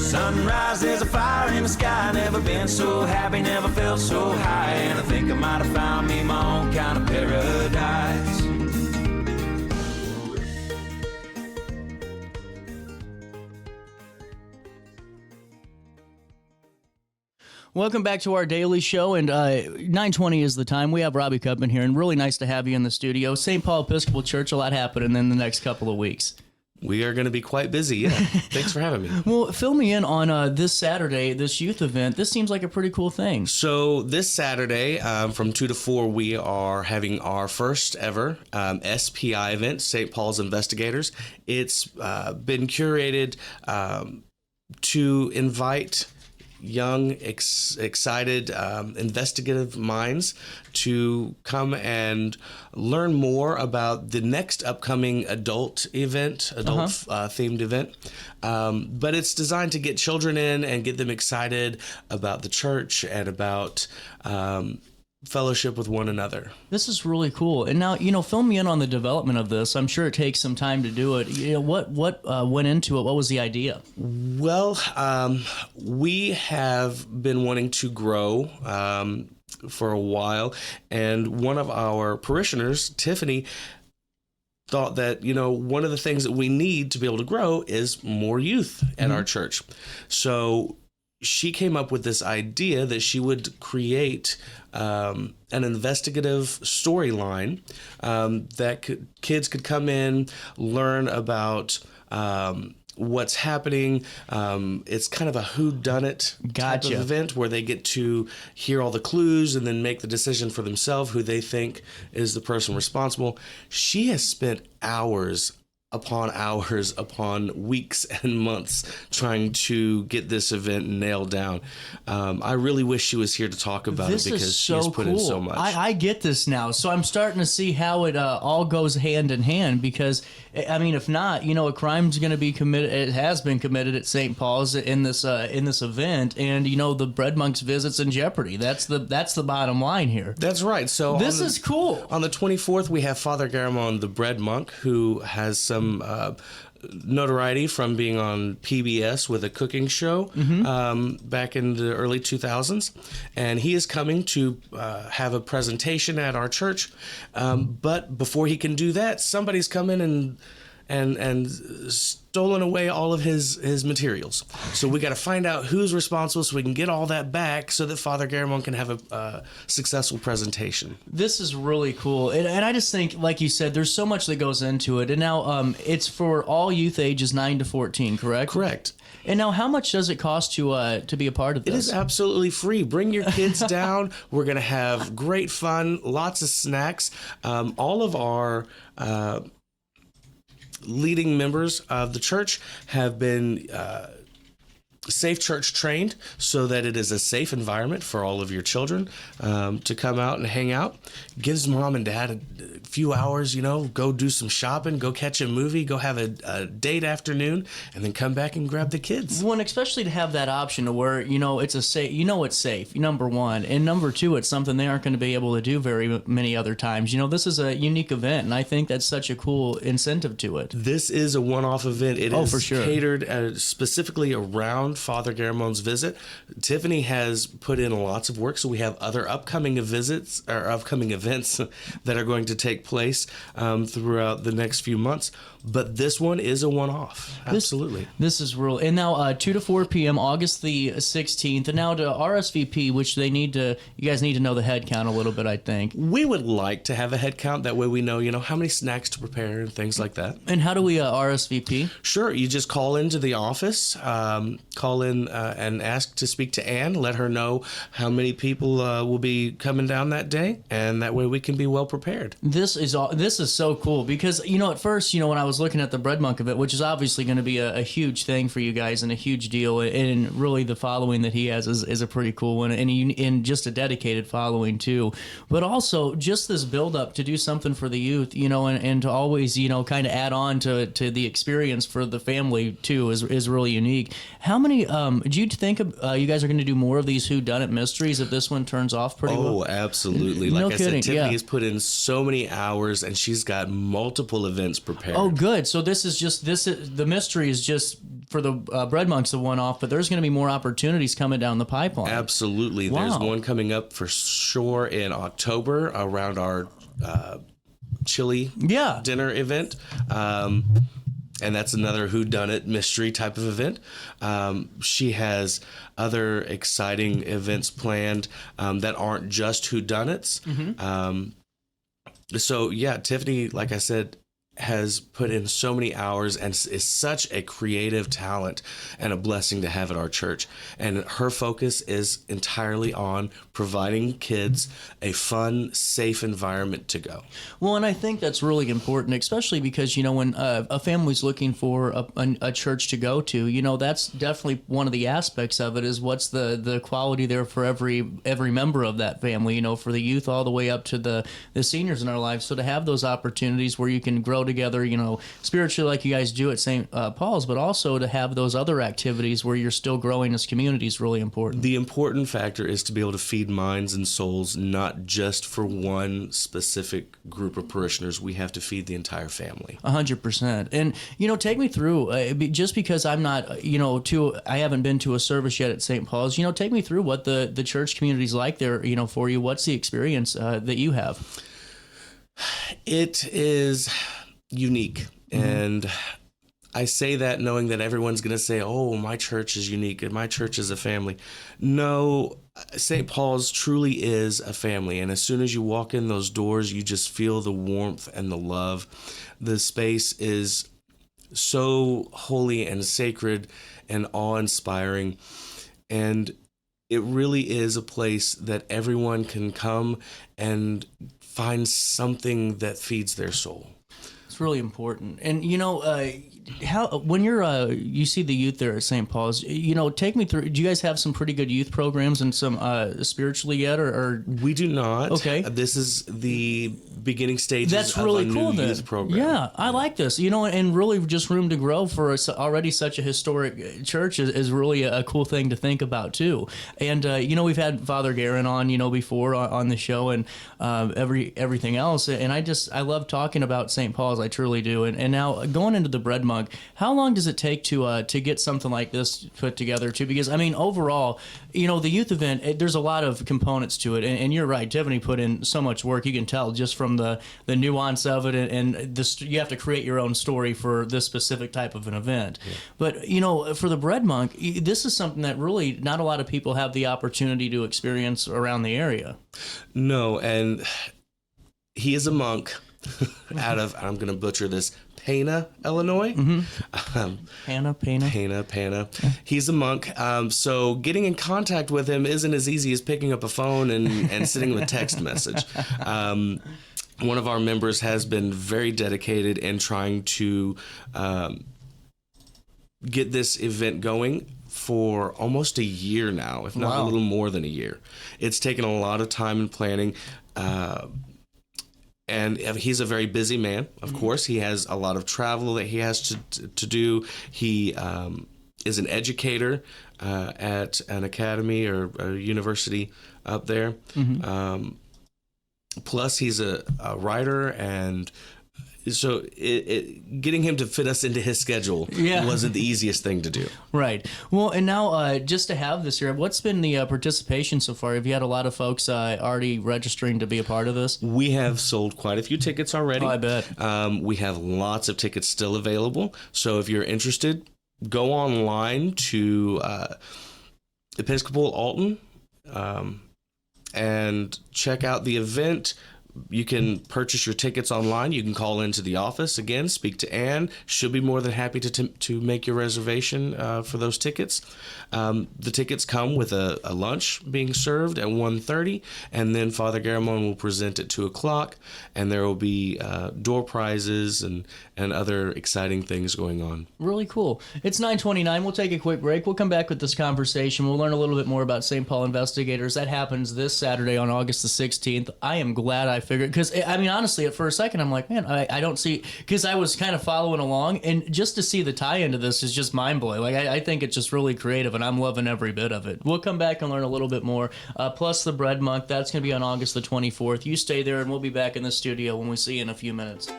Sunrise, there's a fire in the sky. Never been so happy, never felt so high. And I think I might have found me my own kind of paradise. Welcome back to our daily show, and 9:20 is the time. We have Robbie Cupp in here, and really nice to have you in the studio. St. Paul Episcopal Church, a lot happening in the next couple of weeks. We are going to be quite busy, yeah. Thanks for having me. Well, fill me in on this Saturday, this youth event. This seems like a pretty cool thing. So this Saturday, from 2 to 4, we are having our first ever SPI event, St. Paul's Investigators. It's been curated to invite young, excited, investigative minds to come and learn more about the next upcoming adult themed event. But it's designed to get children in and get them excited about the church and about fellowship with one another. This is really cool. And now, fill me in on the development of this. I'm sure it takes some time to do it. What went into it? What was the idea? Well, we have been wanting to grow for a while, and one of our parishioners, Tiffany, thought that, one of the things that we need to be able to grow is more youth at our church. So she came up with this idea that she would create an investigative storyline that kids could come in, learn about what's happening. It's kind of a whodunit type of event where they get to hear all the clues and then make the decision for themselves who they think is the person responsible. She has spent hours upon weeks and months trying to get this event nailed down. I really wish she was here to talk about it because she has put in so much. I get this now. So I'm starting to see how it all goes hand in hand because, if not, a crime's going to be committed. It has been committed at St. Paul's in this event, and the bread monk's visit's in jeopardy. That's the bottom line here. That's right. So this is cool. On the 24th, we have Father Garramone, the bread monk, who has some notoriety from being on PBS with a cooking show back in the early 2000s. And he is coming to have a presentation at our church. But before he can do that, somebody's come in and stolen away all of his materials. So we got to find out who's responsible so we can get all that back so that Father Garramone can have a successful presentation. This is really cool. And I just think, like you said, there's so much that goes into it. And now it's for all youth ages 9 to 14, correct? Correct. And now how much does it cost to be a part of this? It is absolutely free. Bring your kids down. We're going to have great fun, lots of snacks. All of our leading members of the church have been Safe Church trained so that it is a safe environment for all of your children to come out and hang out. Gives mom and dad a few hours, go do some shopping, go catch a movie, go have a date afternoon, and then come back and grab the kids. Well, and especially to have that option to where, it's a safe, it's safe, number one. And number two, it's something they aren't going to be able to do very many other times. This is a unique event, and I think that's such a cool incentive to it. This is a one-off event. It is for sure. Catered specifically around Father Garramone's visit. Tiffany has put in lots of work, so we have other upcoming events that are going to take place throughout the next few months. But this one is a one-off. Absolutely. This is real. And now 2 to 4 p.m., August the 16th. And now to RSVP, which you guys need to know the head count a little bit, I think. We would like to have a head count. That way we know, how many snacks to prepare and things like that. And how do we RSVP? Sure. You just call into the office, call in and ask to speak to Ann. Let her know how many people will be coming down that day. And that way we can be well prepared. This is so cool because, at first, when I was looking at the bread monk event, which is obviously going to be a huge thing for you guys and a huge deal, and really the following that he has is a pretty cool one, and just a dedicated following too. But also just this build up to do something for the youth, and to always kind of add on to the experience for the family too is really unique. How many do you think you guys are going to do more of these whodunit mysteries if this one turns off pretty well? Oh, absolutely. No like I kidding. said, Tiffany has put in so many hours, and she's got multiple events prepared. Oh, Good. So the mystery is just for the Bread Monks, the one-off, but there's going to be more opportunities coming down the pipeline. Absolutely. Wow. There's one coming up for sure in October around our chili dinner event. And that's another whodunit mystery type of event. She has other exciting events planned that aren't just whodunits. So, yeah, Tiffany, like I said, has put in so many hours and is such a creative talent and a blessing to have at our church. And her focus is entirely on providing kids a fun, safe environment to go. Well, and I think that's really important, especially because, when a family's looking for a church to go to, that's definitely one of the aspects of it is what's the quality there for every member of that family, for the youth all the way up to the seniors in our lives. So to have those opportunities where you can grow together, spiritually like you guys do at St. Paul's, but also to have those other activities where you're still growing as community is really important. The important factor is to be able to feed minds and souls, not just for one specific group of parishioners. We have to feed the entire family. 100%. And, take me through, just because I'm not, I haven't been to a service yet at St. Paul's, take me through what the church community is like there, for you. What's the experience that you have? It is unique. And I say that knowing that everyone's going to say, oh, my church is unique and my church is a family. No, St. Paul's truly is a family. And as soon as you walk in those doors, you just feel the warmth and the love. The space is so holy and sacred and awe-inspiring. And it really is a place that everyone can come and find something that feeds their soul. It's really important. And, how when you see the youth there at St. Paul's, take me through, do you guys have some pretty good youth programs and some spiritually yet, or? We do not. Okay. This is the beginning stages That's of really a cool, new then. youth program. Yeah, I like this. And really just room to grow for already such a historic church is really a cool thing to think about, too. And, we've had Father Garramone on, before on the show and everything else. And I love talking about St. Paul's. I truly do. And now going into the Bread Monk, how long does it take to get something like this put together, too? Because, overall, the youth event, there's a lot of components to it. And you're right. Tiffany put in so much work. You can tell just from the nuance of it, and this, you have to create your own story for this specific type of an event. Yeah. But for the Bread Monk, this is something that really not a lot of people have the opportunity to experience around the area. No, and he is a monk out of, I'm going to butcher this, Pana, Illinois. Pana. Pana. He's a monk. So getting in contact with him isn't as easy as picking up a phone and sending him a text message. One of our members has been very dedicated in trying to get this event going for almost a year now, if not a little more than a year. It's taken a lot of time and planning. And he's a very busy man, of course. He has a lot of travel that he has to do. He is an educator at an academy or a university up there. Plus, he's a writer, and so getting him to fit us into his schedule wasn't the easiest thing to do. Right. Well, and now just to have this here, what's been the participation so far? Have you had a lot of folks already registering to be a part of this? We have sold quite a few tickets already. Oh, I bet. We have lots of tickets still available. So if you're interested, go online to Episcopal Alton and check out the event. You can purchase your tickets online. You can call into the office again, speak to Ann. She'll be more than happy to make your reservation for those tickets. The tickets come with a lunch being served at 1:30, and then Father Garramone will present at 2 o'clock, and there will be door prizes and other exciting things going on. Really cool. It's 9:29. We'll take a quick break. We'll come back with this conversation. We'll learn a little bit more about St. Paul Investigators. That happens this Saturday on August the 16th. I am glad I figured, because, honestly, for a second, I'm like, man, I don't see, because I was kind of following along, and just to see the tie-in to this is just mind-blowing. Like, I think it's just really creative, and I'm loving every bit of it. We'll come back and learn a little bit more. Plus, the Bread Monk, that's going to be on August the 24th. You stay there, and we'll be back in the studio when we see you in a few minutes.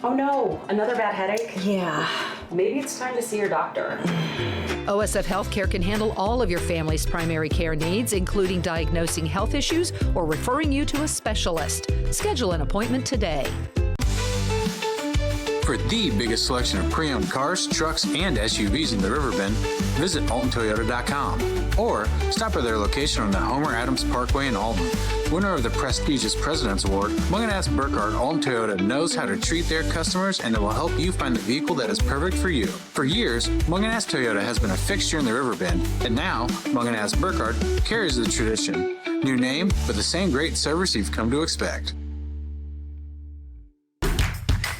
Oh no, another bad headache? Yeah. Maybe it's time to see your doctor. OSF Healthcare can handle all of your family's primary care needs, including diagnosing health issues or referring you to a specialist. Schedule an appointment today. For the biggest selection of pre-owned cars, trucks, and SUVs in the Riverbend, visit AltonToyota.com or stop by their location on the Homer Adams Parkway in Alton. Winner of the prestigious President's Award, Munganast Burkhardt Alton Toyota knows how to treat their customers, and it will help you find the vehicle that is perfect for you. For years, Munganast Toyota has been a fixture in the Riverbend, and now Munganast Burkhardt carries the tradition. New name, but the same great service you've come to expect.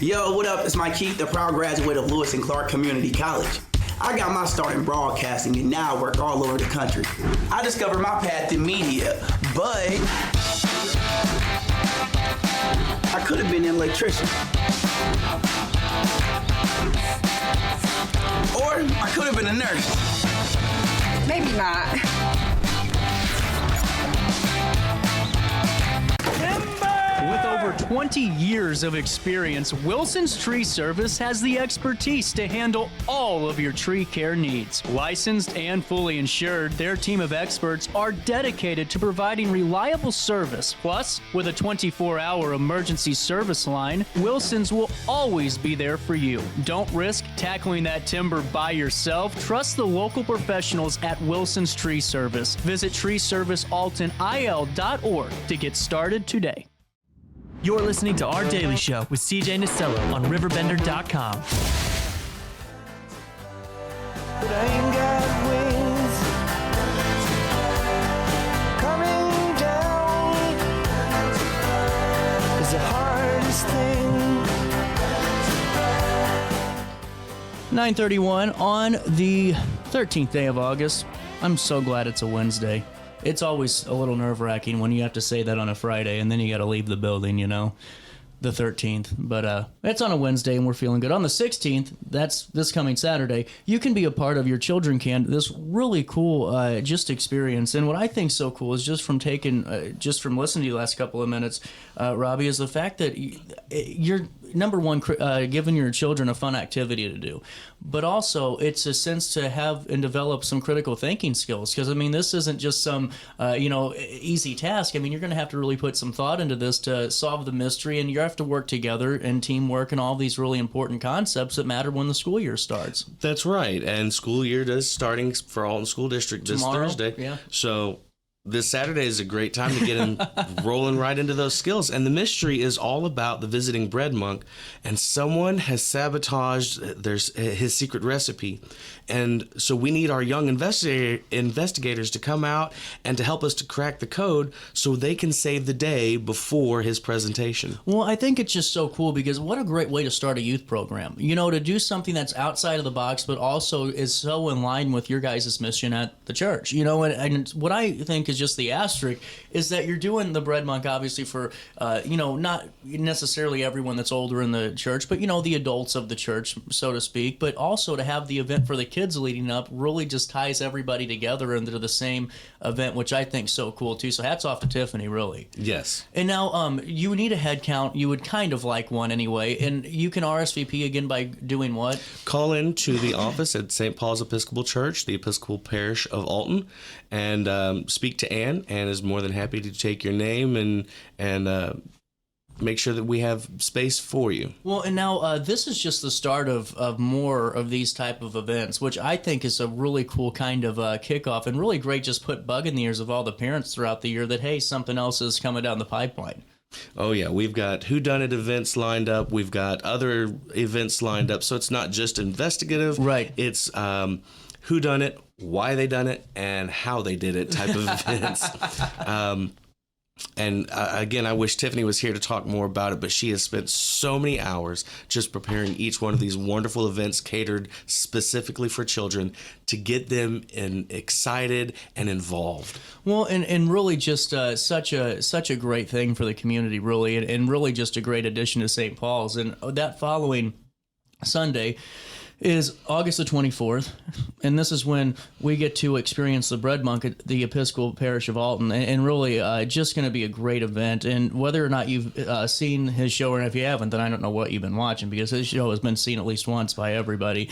Yo, what up? It's Mike Keith, the proud graduate of Lewis and Clark Community College. I got my start in broadcasting and now I work all over the country. I discovered my path in media, but I could have been an electrician. Or I could have been a nurse. Maybe not. With over 20 years of experience, Wilson's Tree Service has the expertise to handle all of your tree care needs. Licensed and fully insured, their team of experts are dedicated to providing reliable service. Plus, with a 24-hour emergency service line, Wilson's will always be there for you. Don't risk tackling that timber by yourself. Trust the local professionals at Wilson's Tree Service. Visit treeservicealtonil.org to get started today. You're listening to Our Daily Show with CJ Nasello on RiverBender.com. But I ain't got wings coming down is the hardest thing. 9:31 on the 13th day of August. I'm so glad it's a Wednesday. It's always a little nerve-wracking when you have to say that on a Friday and then you got to leave the building, you know, the 13th. But it's on a Wednesday and we're feeling good. On the 16th, that's this coming Saturday, you can be a part of Your Children Can, this really cool just experience. And what I think so cool is just from listening to you the last couple of minutes, Robbie, is the fact that you're, number one, giving your children a fun activity to do. But also, it's a sense to have and develop some critical thinking skills. Because, I mean, this isn't just some, easy task. I mean, you're going to have to really put some thought into this to solve the mystery. And you have to work together and teamwork and all these really important concepts that matter when the school year starts. That's right. And school year is starting for Alton School District this Thursday. Yeah. So this Saturday is a great time to get in rolling right into those skills. And the mystery is all about the visiting bread monk, and someone has sabotaged his secret recipe. And so we need our young investigators to come out and to help us to crack the code so they can save the day before his presentation. Well, I think it's just so cool because what a great way to start a youth program. You know, to do something that's outside of the box, but also is so in line with your guys' mission at the church. You know, and what I think is just the asterisk is that you're doing the bread monk obviously for, not necessarily everyone that's older in the church, but, the adults of the church, so to speak, but also to have the event for the kids leading up really just ties everybody together into the same event, which I think is so cool too. So hats off to Tiffany, really. Yes. And now you need a head count. You would kind of like one anyway, and you can RSVP again by doing what? Call in to the office at St. Paul's Episcopal Church, the Episcopal Parish of Alton, and speak to Ann. Ann is more than happy to take your name and make sure that we have space for you. Well, and now this is just the start of more of these type of events, which I think is a really cool kind of kickoff and really great, just put bug in the ears of all the parents throughout the year that, hey, something else is coming down the pipeline. Oh, yeah. We've got whodunit events lined up. We've got other events lined up. So it's not just investigative. Right. It's whodunit, why they done it, and how they did it type of events. And again, I wish Tiffany was here to talk more about it, but she has spent so many hours just preparing each one of these wonderful events catered specifically for children to get them excited and involved. Well, and really just such a great thing for the community, really, and really just a great addition to St. Paul's. And that following Sunday, is August the 24th, and this is when we get to experience the Bread Monk at the Episcopal Parish of Alton, and really just going to be a great event. And whether or not you've seen his show, or if you haven't, then I don't know what you've been watching, because his show has been seen at least once by everybody.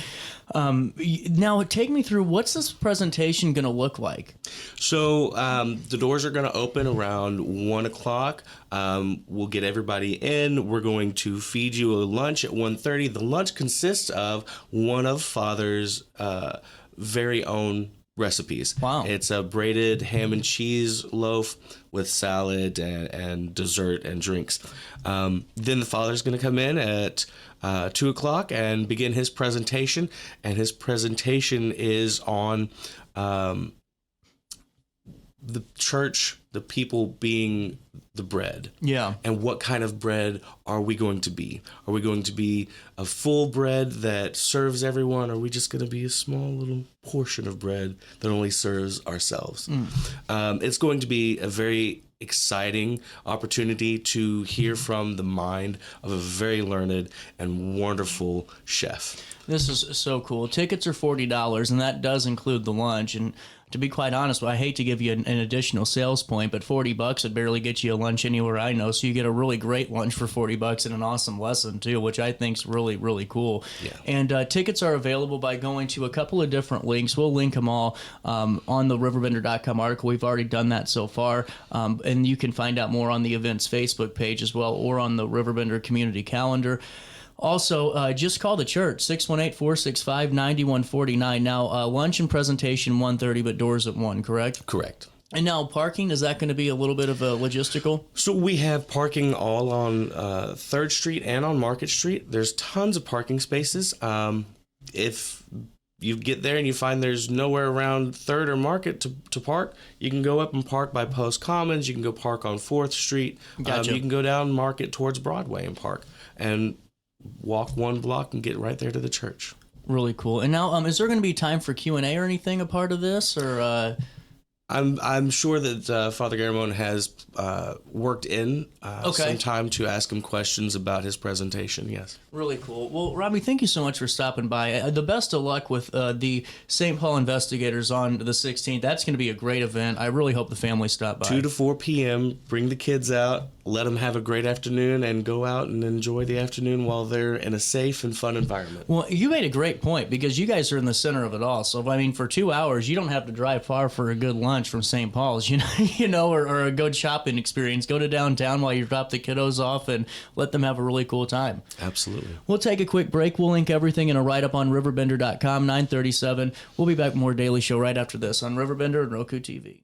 Now, take me through, what's this presentation going to look like? So the doors are going to open around 1 o'clock. We'll get everybody in. We're going to feed you a lunch at 1:30. The lunch consists of one of Father's very own recipes. Wow. It's a braided ham and cheese loaf with salad and dessert and drinks. Then the Father's going to come in at 2 o'clock and begin his presentation. And his presentation is on the church, the people being the bread. Yeah. And what kind of bread are we going to be? Are we going to be a full bread that serves everyone? Or are we just going to be a small little portion of bread that only serves ourselves? It's going to be a very exciting opportunity to hear from the mind of a very learned and wonderful chef. This is so cool. Tickets are $40, and that does include the lunch. And to be quite honest, I hate to give you an additional sales point, but $40 would barely get you a lunch anywhere I know. So you get a really great lunch for $40 and an awesome lesson too, which I think is really, really cool. Yeah. And tickets are available by going to a couple of different links. We'll link them all on the RiverBender.com article. We've already done that so far. And you can find out more on the event's Facebook page as well, or on the RiverBender community calendar. Also, just call the church, 618-465-9149. Now, lunch and presentation 1:30, but doors at 1, correct? Correct. And now parking, is that going to be a little bit of a logistical? So we have parking all on 3rd Street and on Market Street. There's tons of parking spaces. If you get there and you find there's nowhere around 3rd or Market to park, you can go up and park by Post Commons. You can go park on 4th Street. Gotcha. You can go down Market towards Broadway and park. And walk 1 block and get right there to the church. Really cool. And now, is there going to be time for Q&A or anything a part of this, or? I'm sure that Father Garramone has worked in some time to ask him questions about his presentation. Yes. Really cool. Well, Robbie, thank you so much for stopping by. The best of luck with the St. Paul Investigators on the 16th. That's going to be a great event. I really hope the family stop by. 2 to 4 p.m. Bring the kids out. Let them have a great afternoon and go out and enjoy the afternoon while they're in a safe and fun environment. Well, you made a great point, because you guys are in the center of it all. So, I mean, for 2 hours, you don't have to drive far for a good lunch from St. Paul's, or a good shopping experience. Go to downtown while you drop the kiddos off and let them have a really cool time. Absolutely. We'll take a quick break. We'll link everything in a write-up on RiverBender.com, 9:37. We'll be back with more Daily Show right after this on RiverBender and Roku TV.